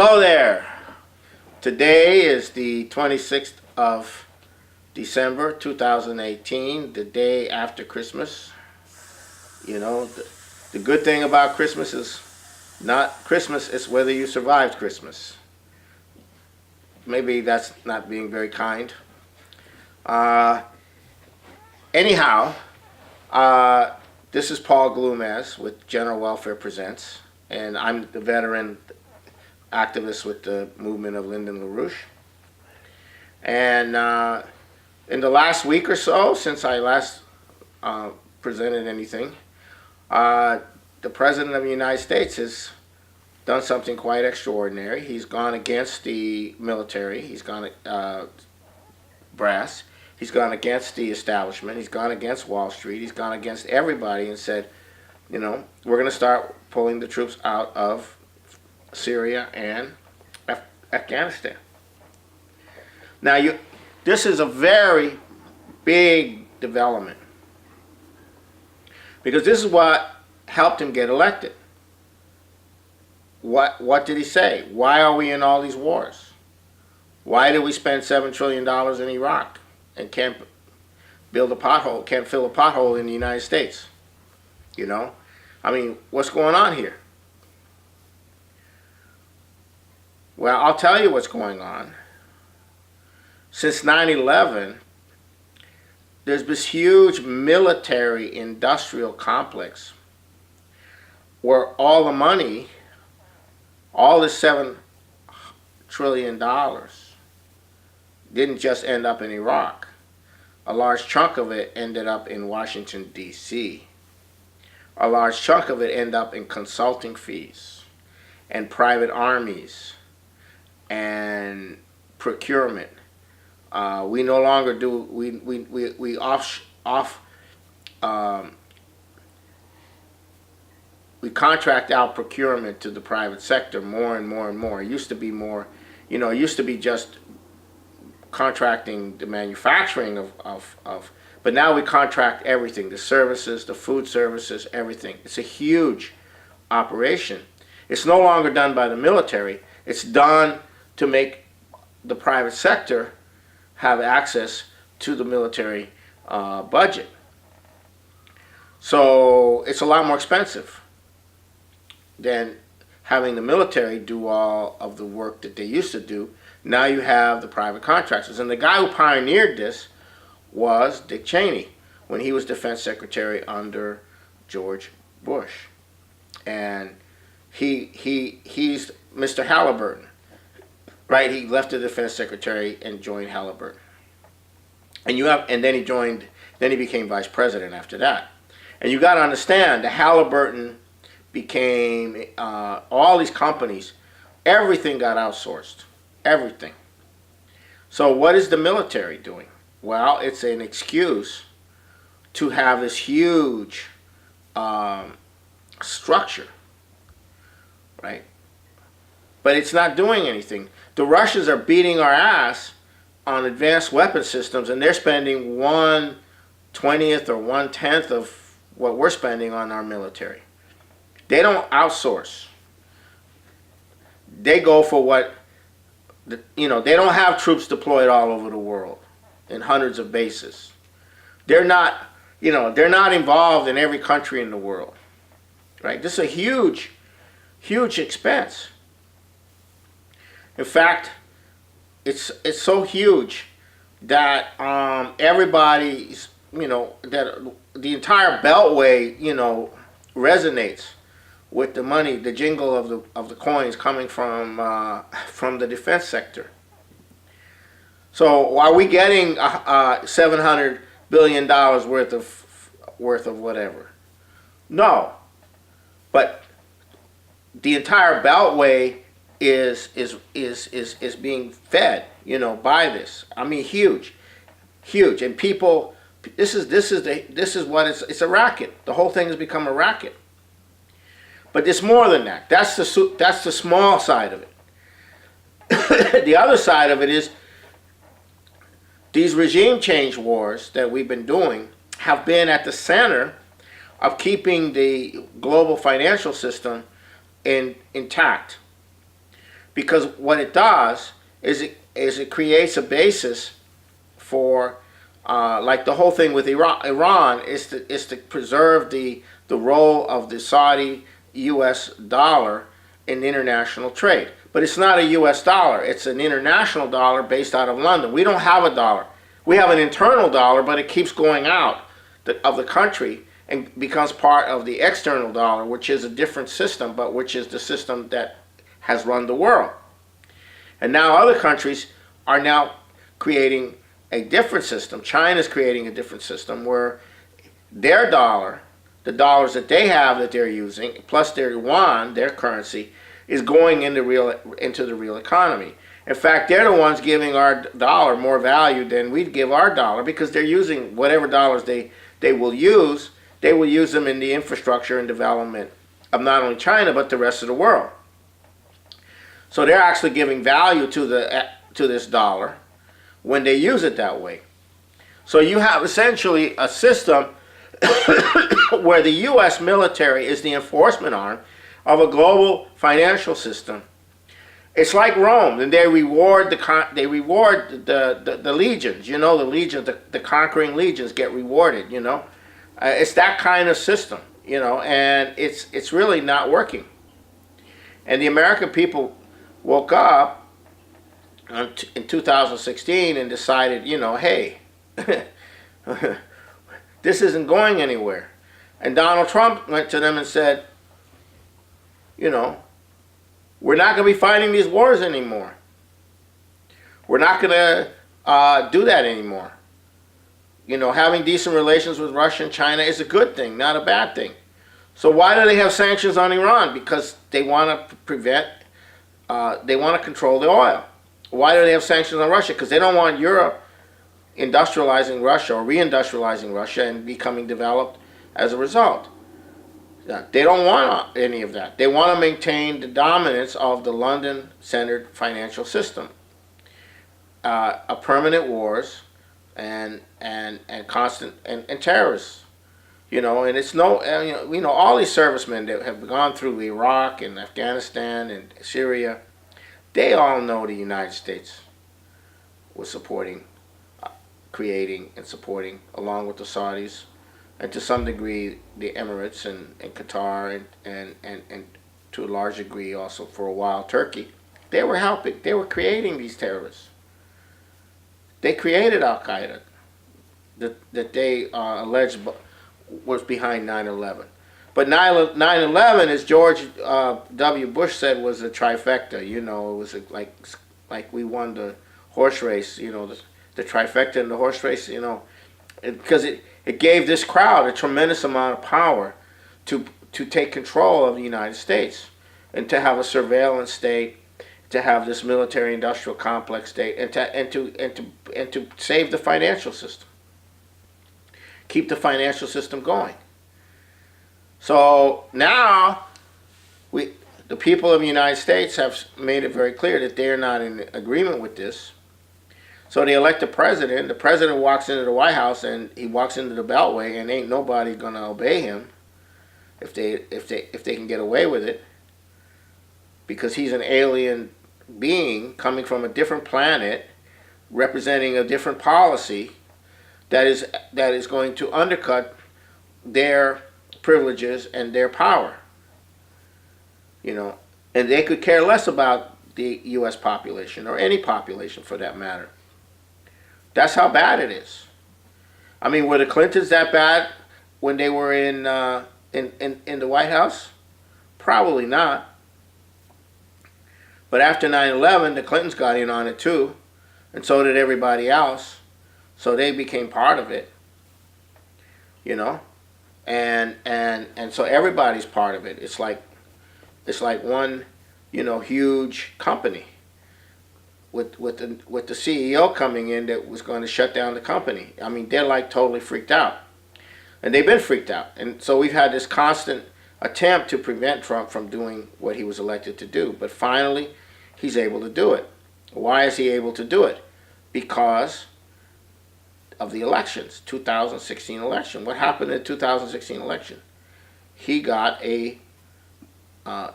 Hello there. Today is the 26th of December 2018, the day after Christmas. You know, the good thing about Christmas is not Christmas, it's whether you survived Christmas. Maybe that's not being very kind. Anyhow, this is Paul Glumaz with General Welfare Presents, and I'm the veteran activist with the movement of LaRouche. And in the last week or so, since I last presented anything, the President of the United States has done something quite extraordinary. He's gone against the military. He's gone brass. He's gone against the establishment. He's gone against Wall Street. He's gone against everybody and said, you know, we're going to start pulling the troops out of Syria and Afghanistan. Now, this is a very big development because this is what helped him get elected. What did he say? Why are we in all these wars? Why did we spend $7 trillion in Iraq and can't build a pothole, can't fill a pothole in the United States? You know? I mean, what's going on here? Well, I'll tell you what's going on. Since 9/11, there's this huge military industrial complex where all the money, all this $7 trillion didn't just end up in Iraq. A large chunk of it ended up in Washington, D.C. A large chunk of it ended up in consulting fees and private armies and procurement. We no longer do, we contract out procurement to the private sector more and more and more. It used to be more, you know, it used to be just contracting the manufacturing of but now we contract everything, the services, the food services, everything. It's a huge operation. It's no longer done by the military. It's done to make the private sector have access to the military budget. So it's a lot more expensive than having the military do all of the work that they used to do. Now you have the private contractors. And the guy who pioneered this was Dick Cheney when he was Defense Secretary under George Bush. And he's Mr. Halliburton. Right, he left the Defense Secretary and joined Halliburton. And then he became Vice President after that. And you got to understand, the Halliburton became, all these companies, everything got outsourced. Everything. So what is the military doing? Well, it's an excuse to have this huge structure, right? But it's not doing anything. The Russians are beating our ass on advanced weapon systems, and they're spending 1/20 or 1/10 of what we're spending on our military. They don't outsource. They go for what, you know, they don't have troops deployed all over the world in hundreds of bases. They're not, you know, they're not involved in every country in the world, right? This is a huge, huge expense. In fact, it's so huge that everybody's, you know, that the entire Beltway, you know, resonates with the money, the jingle of the coins coming from the defense sector. So are we getting $700 billion worth of whatever? No, but the entire Beltway is being fed, you know, by this. I mean, huge, and people. This is what it's a racket. The whole thing has become a racket. But it's more than that. That's the small side of it. The other side of it is these regime change wars that we've been doing have been at the center of keeping the global financial system intact. because what it does is it creates a basis for like the whole thing with Iran is to preserve the role of the Saudi U.S. dollar in international trade. But it's not a U.S. dollar. It's an international dollar based out of London. We don't have a dollar. We have an internal dollar, but it keeps going out of the country and becomes part of the external dollar, which is a different system, but which is the system that has run the world. And now other countries are now creating a different system. China's creating a different system where their dollar, the dollars that they have that they're using, plus their yuan, their currency, is going into the real economy. In fact, they're the ones giving our dollar more value than we'd give our dollar, because they're using whatever dollars they will use them in the infrastructure and development of not only China, but the rest of the world. So they're actually giving value to this dollar when they use it that way. So you have essentially a system where the U.S. military is the enforcement arm of a global financial system. It's like Rome, and they reward the legions. You know, the legions, the conquering legions get rewarded. You know, it's that kind of system. You know, and it's really not working. And the American people woke up in 2016 and decided, you know, hey, this isn't going anywhere. And Donald Trump went to them and said, you know, we're not going to be fighting these wars anymore. We're not going to do that anymore. You know, having decent relations with Russia and China is a good thing, not a bad thing. So why do they have sanctions on Iran? Because they want to prevent, they want to control the oil. Why do they have sanctions on Russia? Because they don't want Europe industrializing Russia or reindustrializing Russia and becoming developed as a result. They don't want any of that. They want to maintain the dominance of the London-centered financial system, a permanent wars, and constant and terrorists. You know, and it's no, you know, all these servicemen that have gone through Iraq and Afghanistan and Syria, they all know the United States was supporting, creating and supporting, along with the Saudis, and to some degree the Emirates and Qatar and to a large degree also for a while Turkey. They were helping. They were creating these terrorists. They created Al-Qaeda that they alleged was behind 9/11. But 9/11, as George W. Bush said, was a trifecta. You know, it was like we won the horse race. You know, the trifecta in the horse race. You know, because it gave this crowd a tremendous amount of power to take control of the United States and to have a surveillance state, to have this military-industrial complex state, and to save the financial system, keep the financial system going. So now the people of the United States have made it very clear that they're not in agreement with this. So they elect a president. The president walks into the White House and he walks into the Beltway, and ain't nobody gonna obey him if they can get away with it, because he's an alien being coming from a different planet, representing a different policy that is going to undercut their privileges and their power. You know, and they could care less about the U.S. population or any population for that matter. That's how bad it is. I mean, were the Clintons that bad when they were in the White House? Probably not. But after 9/11, the Clintons got in on it too, and so did everybody else. So they became part of it. You know, and so everybody's part of it. It's like one, you know, huge company with the CEO coming in that was going to shut down the company. I mean, they're like totally freaked out, and they've been freaked out. And so we've had this constant attempt to prevent Trump from doing what he was elected to do. But finally, he's able to do it. Why is he able to do it? Because of the elections, 2016 election. What happened in the 2016 election? He got an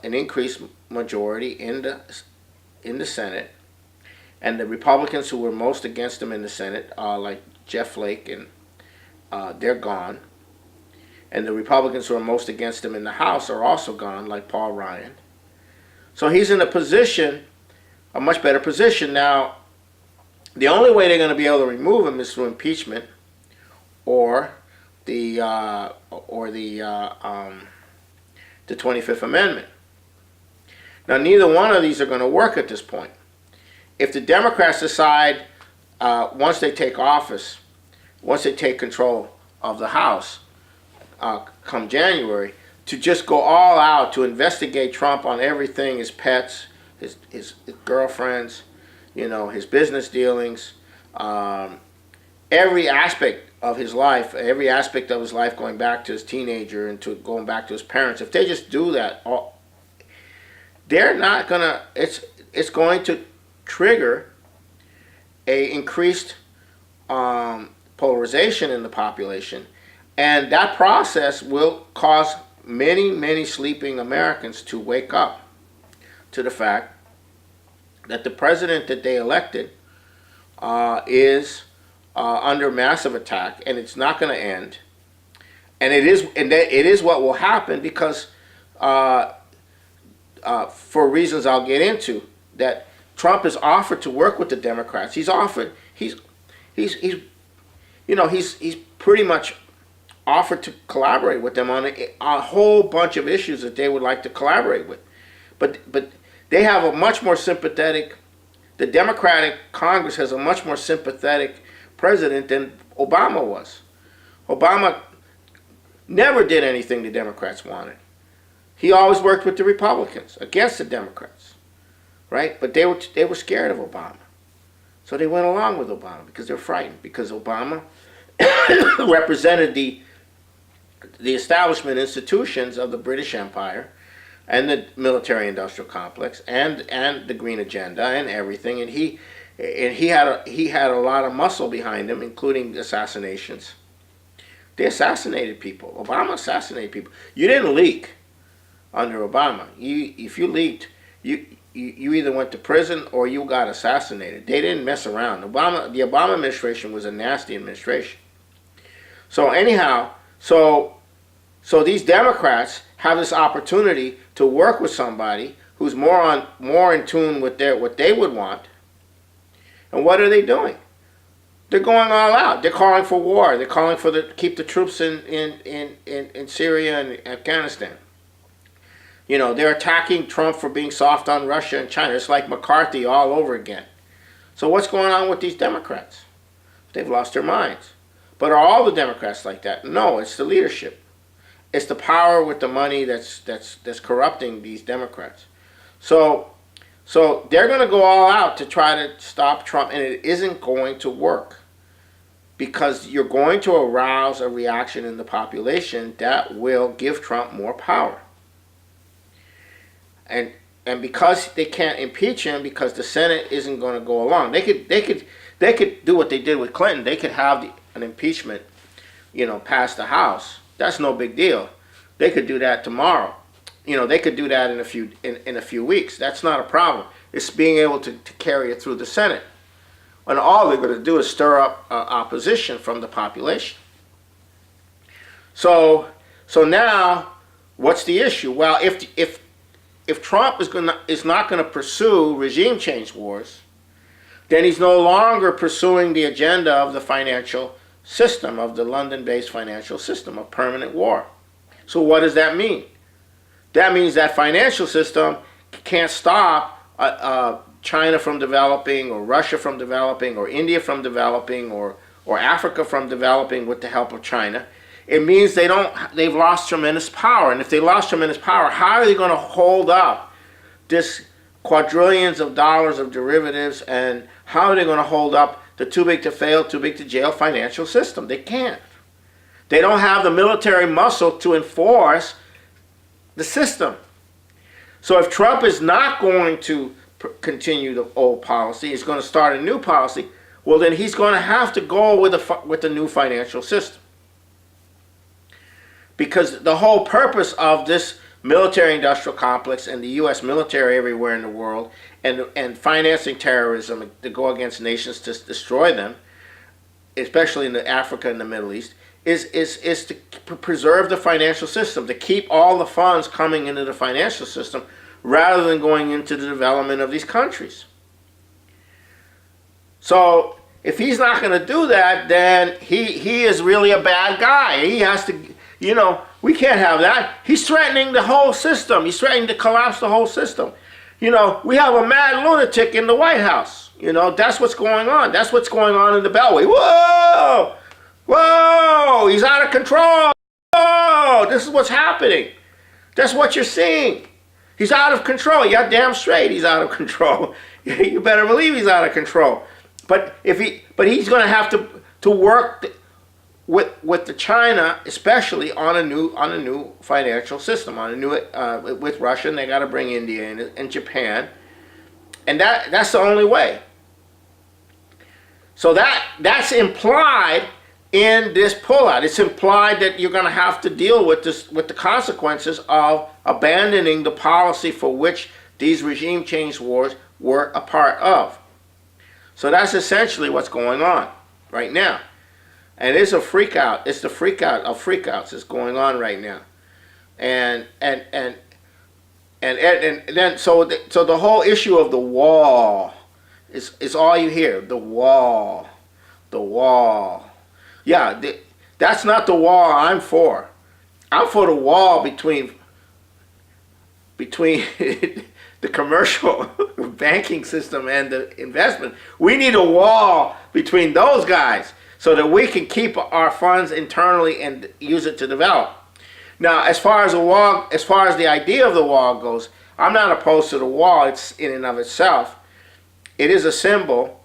increased majority in in the Senate, and the Republicans who were most against him in the Senate, like Jeff Flake, and they're gone. And the Republicans who are most against him in the House are also gone, like Paul Ryan. So he's in a position, a much better position. Now, the only way they're going to be able to remove him is through impeachment or the 25th Amendment. Now, neither one of these are going to work at this point. If the Democrats decide, once they take office, once they take control of the House, come January, to just go all out to investigate Trump on everything, his pets, his girlfriends, his business dealings, every aspect of his life, going back to his teenager and to going back to his parents. If they just do that, they're not gonna. It's going to trigger a increased polarization in the population, and that process will cause many sleeping Americans to wake up to the fact that the president that they elected is under massive attack, and it's not going to end. And it is what will happen because, for reasons I'll get into, that Trump has offered to work with the Democrats. He's pretty much offered to collaborate with them on a whole bunch of issues that they would like to collaborate with. But they have a much more sympathetic, the Democratic Congress has a much more sympathetic president than Obama was. Obama never did anything the Democrats wanted. He always worked with the Republicans against the Democrats, right? But they were scared of Obama. So they went along with Obama because they're frightened, because Obama represented the establishment institutions of the British Empire and the military-industrial complex and the Green Agenda and everything, and he had a lot of muscle behind him, including assassinations. They assassinated people. Obama assassinated people. You didn't leak under Obama. If you leaked, you either went to prison or you got assassinated. They didn't mess around. The Obama administration was a nasty administration. So anyhow, so these Democrats have this opportunity to work with somebody who's more in tune with what they would want. And what are they doing? They're going all out. They're calling for war. They're calling for keep the troops in Syria and Afghanistan. They're attacking Trump for being soft on Russia and China. It's like McCarthy all over again. So what's going on with these Democrats? They've lost their minds. But are all the Democrats like that? No, it's the leadership. It's the power with the money that's corrupting these Democrats. So they're going to go all out to try to stop Trump, and it isn't going to work because you're going to arouse a reaction in the population that will give Trump more power. And because they can't impeach him, because the Senate isn't going to go along, they could do what they did with Clinton. They could have an impeachment, pass the House. That's no big deal. They could do that tomorrow. They could do that in a few weeks. That's not a problem. It's being able to carry it through the Senate. And all they're going to do is stir up opposition from the population. So now, what's the issue? Well, if Trump is not going to pursue regime change wars, then he's no longer pursuing the agenda of the financial system, of the London-based financial system, of permanent war. So what does that mean? That means that financial system can't stop China from developing, or Russia from developing, or India from developing, or Africa from developing with the help of China. It means they've lost tremendous power. And if they lost tremendous power, how are they going to hold up this quadrillions of dollars of derivatives, and how are they going to hold up the too big to fail, too big to jail financial system? They can't. They don't have the military muscle to enforce the system. So if Trump is not going to continue the old policy, he's going to start a new policy, well then he's going to have to go with the new financial system. Because the whole purpose of this military-industrial complex and the U.S. military everywhere in the world, and financing terrorism to go against nations to destroy them, especially in Africa and the Middle East, is to preserve the financial system, to keep all the funds coming into the financial system rather than going into the development of these countries. So if he's not going to do that, then he is really a bad guy. He has to, we can't have that. He's threatening the whole system. He's threatening to collapse the whole system. We have a mad lunatic in the White House. That's what's going on. That's what's going on in the Beltway. Whoa! Whoa! He's out of control. Whoa! This is what's happening. That's what you're seeing. He's out of control. You're damn straight he's out of control. You better believe he's out of control. But he's going to have to work with the China, especially on a new financial system, with Russia, and they got to bring India in, and Japan, and that's the only way. So that's implied in this pullout. It's implied that you're going to have to deal with the consequences of abandoning the policy for which these regime change wars were a part of. So that's essentially what's going on right now. And it's a freak out. It's the freak out of freakouts that's going on right now. And then so the whole issue of the wall is all you hear. The wall. The wall. Yeah, that's not the wall I'm for. I'm for the wall between the commercial banking system and the investment. We need a wall between those guys so that we can keep our funds internally and use it to develop. Now, as far as the idea of the wall goes, I'm not opposed to the wall. It's in and of itself. It is a symbol,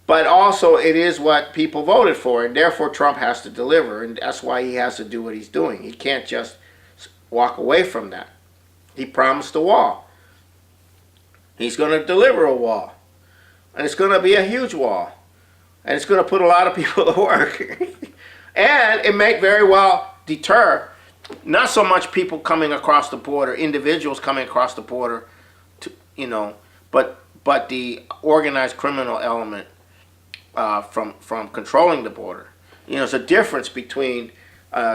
but also it is what people voted for, and therefore Trump has to deliver, and that's why he has to do what he's doing. He can't just walk away from that. He promised a wall. He's going to deliver a wall, and it's going to be a huge wall, and it's going to put a lot of people to work, and it may very well deter not so much people coming across the border, individuals coming across the border, but the organized criminal element from controlling the border. There's a difference between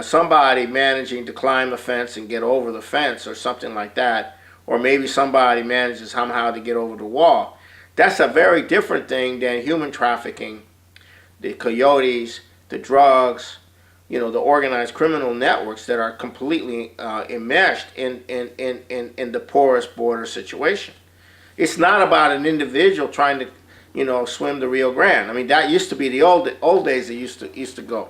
somebody managing to climb a fence and get over the fence or something like that, or maybe somebody manages somehow to get over the wall. That's a very different thing than human trafficking, the coyotes, the drugs, the organized criminal networks that are completely enmeshed in the porous border situation. It's not about an individual trying to, swim the Rio Grande. I mean, that used to be the old days that used to go.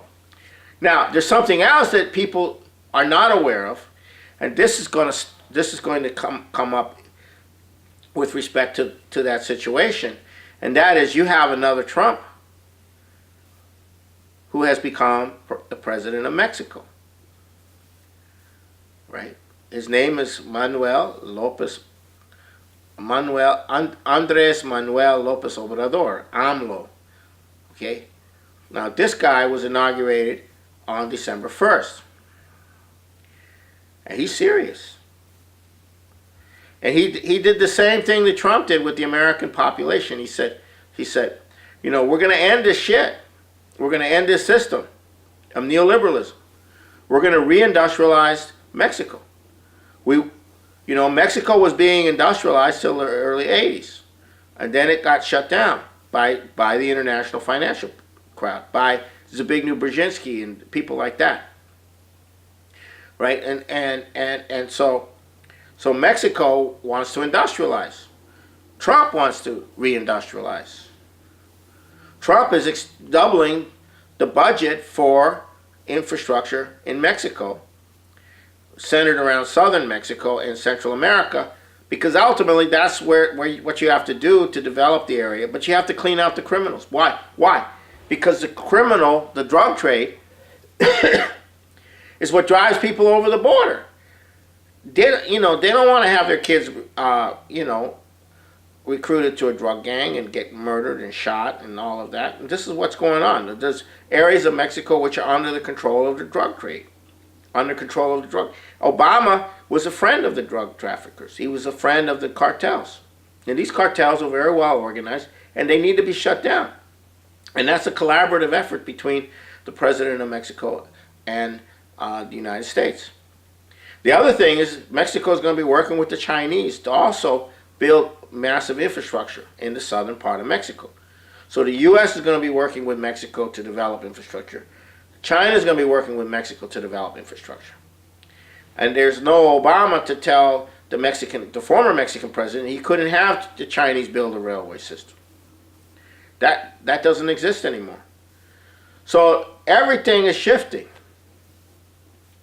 Now, there's something else that people are not aware of, and this is going to come up with respect to that situation, and that is you have another Trump who has become the president of Mexico, right? His name is Andres Manuel Lopez Obrador, AMLO, okay? Now, this guy was inaugurated on December 1st, and he's serious. And he did the same thing that Trump did with the American population. He said, we're going to end this shit. We're going to end this system of neoliberalism. We're going to reindustrialize Mexico. Mexico was being industrialized till the early 80s. And then it got shut down by the international financial crowd, by Zbigniew Brzezinski and people like that. Right? And so Mexico wants to industrialize. Trump wants to reindustrialize. Trump is doubling the budget for infrastructure in Mexico, centered around southern Mexico and Central America, because ultimately that's what you have to do to develop the area. But you have to clean out the criminals. Why? Because the drug trade, is what drives people over the border. They don't want to have their kids, recruited to a drug gang and get murdered and shot and all of that. And this is what's going on. There's areas of Mexico which are under the control of the drug trade. Under control of the drug. Obama was a friend of the drug traffickers. He was a friend of the cartels. And these cartels are very well organized, and they need to be shut down. And that's a collaborative effort between the president of Mexico and the United States. The other thing is Mexico is going to be working with the Chinese to also build massive infrastructure in the southern part of Mexico. So the U.S. is going to be working with Mexico to develop infrastructure. China is going to be working with Mexico to develop infrastructure. And there's no Obama to tell the former Mexican president, he couldn't have the Chinese build a railway system. That doesn't exist anymore. So everything is shifting.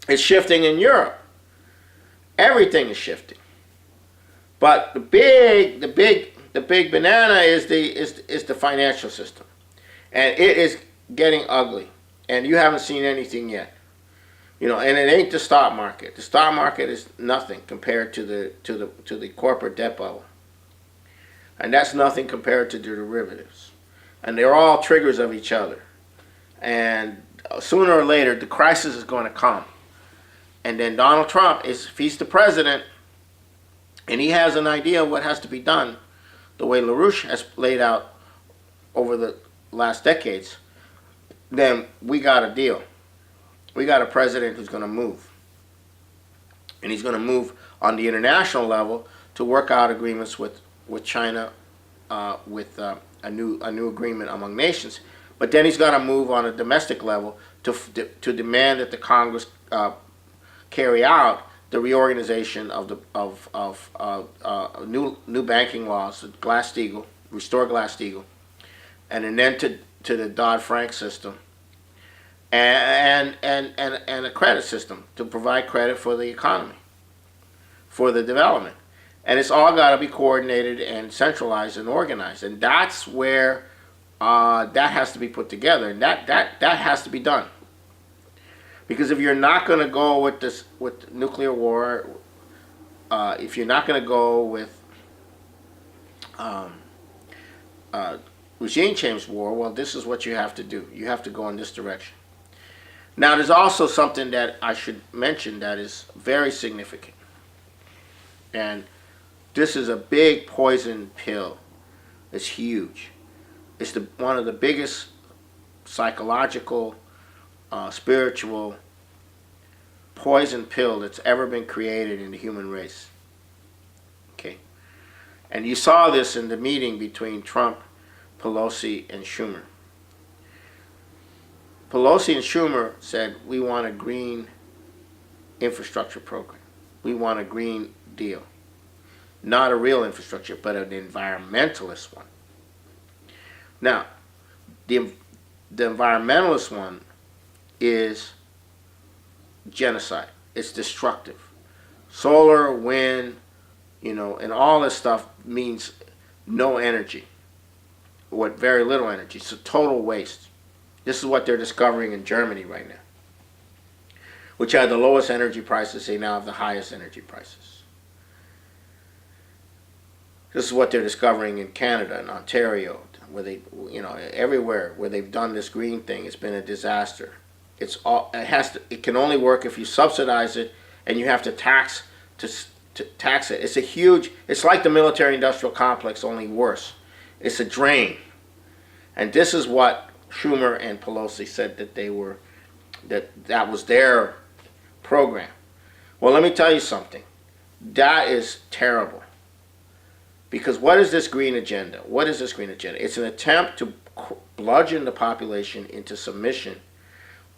It's shifting in Europe. Everything is shifting. But the big banana is the financial system, and it is getting ugly. And you haven't seen anything yet. And it ain't the stock market. The stock market is nothing compared to the corporate debt bubble. And that's nothing compared to the derivatives. And they're all triggers of each other. And sooner or later, the crisis is going to come. And then Donald Trump, if he's the president, and he has an idea of what has to be done, the way LaRouche has laid out over the last decades, then we got a deal. We got a president who's going to move. And he's going to move on the international level to work out agreements with China, with a new agreement among nations. But then he's got to move on a domestic level to demand that the Congress carry out the reorganization of new banking laws, Glass-Steagall, restore Glass-Steagall, and an end to the Dodd-Frank system, and a credit system to provide credit for the economy, for the development. And it's all got to be coordinated and centralized and organized. And that's where that has to be put together. And that has to be done. Because if you're not going to go with nuclear war, if you're not going to go with regime change war, well, this is what you have to do. You have to go in this direction. Now, there's also something that I should mention that is very significant. And this is a big poison pill. It's huge. It's one of the biggest psychological, spiritual poison pill that's ever been created in the human race. Okay? And you saw this in the meeting between Trump, Pelosi, and Schumer. Pelosi and Schumer said, we want a green infrastructure program. We want a green deal. Not a real infrastructure, but an environmentalist one. Now, the environmentalist one is genocide. It's destructive. Solar, wind, and all this stuff means no energy. Or very little energy. It's a total waste. This is what they're discovering in Germany right now, which had the lowest energy prices. They now have the highest energy prices. This is what they're discovering in Canada and Ontario, where they, everywhere where they've done this green thing, it's been a disaster. It can only work if you subsidize it, and you have to tax it. It's like the military-industrial complex, only worse. It's a drain. And this is what Schumer and Pelosi said that was their program. Well, let me tell you something. That is terrible. Because what is this green agenda? What is this green agenda? It's an attempt to bludgeon the population into submission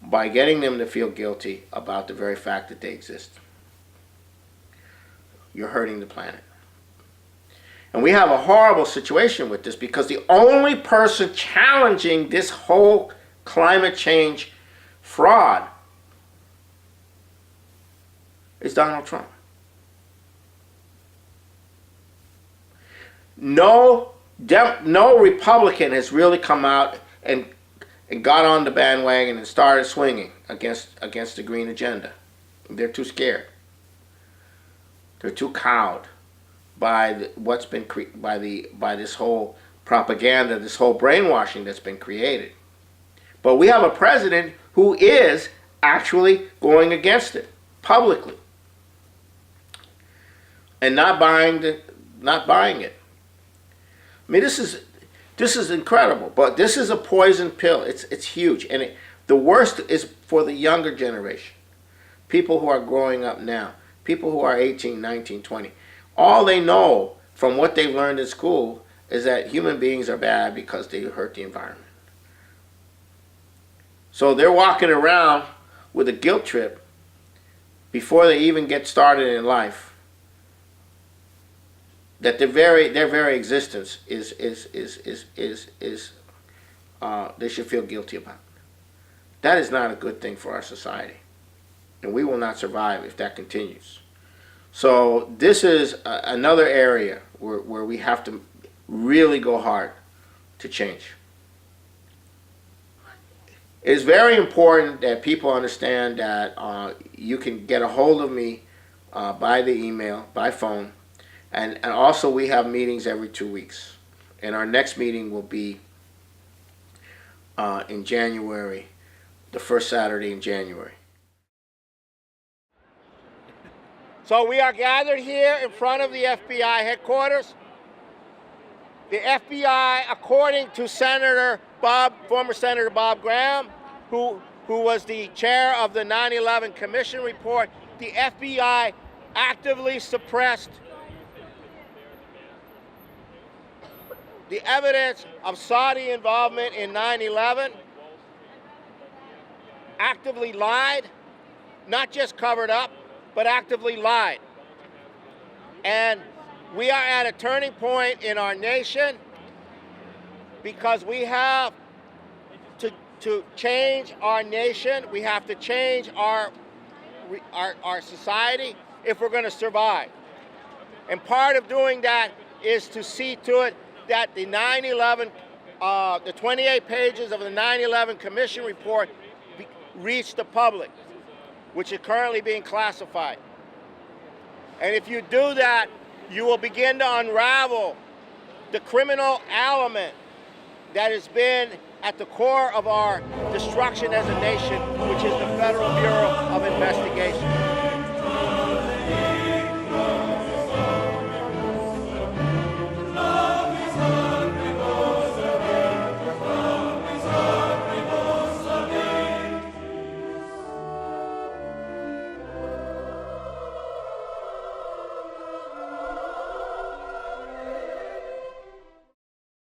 by getting them to feel guilty about the very fact that they exist. You're hurting the planet. And we have a horrible situation with this because the only person challenging this whole climate change fraud is Donald Trump. No Republican has really come out and got on the bandwagon and started swinging against the green agenda. They're too scared. They're too cowed by what's been by this whole propaganda, this whole brainwashing that's been created. But we have a president who is actually going against it publicly. and not buying it. I mean, this is incredible, but this is a poison pill. It's huge, and the worst is for the younger generation, people who are growing up now, people who are 18, 19, 20. All they know from what they've learned in school is that human beings are bad because they hurt the environment. So they're walking around with a guilt trip before they even get started in life, that their very existence is they should feel guilty about. That is not a good thing for our society, and we will not survive if that continues. So this is another area where we have to really go hard to change. It is very important that people understand that you can get a hold of me by the email, by phone, and also we have meetings every 2 weeks. And our next meeting will be in January, the first Saturday in January. So we are gathered here in front of the FBI headquarters. The FBI, according to former Senator Bob Graham, who was the chair of the 9/11 Commission report, the FBI actively suppressed the evidence of Saudi involvement in 9/11, actively lied, not just covered up, but actively lied. And we are at a turning point in our nation because we have to change our nation. We have to change our society if we're going to survive. And part of doing that is to see to it that the 9/11, the 28 pages of the 9/11 Commission report reach the public, which is currently being classified. And if you do that, you will begin to unravel the criminal element that has been at the core of our destruction as a nation, which is the Federal Bureau of Investigation.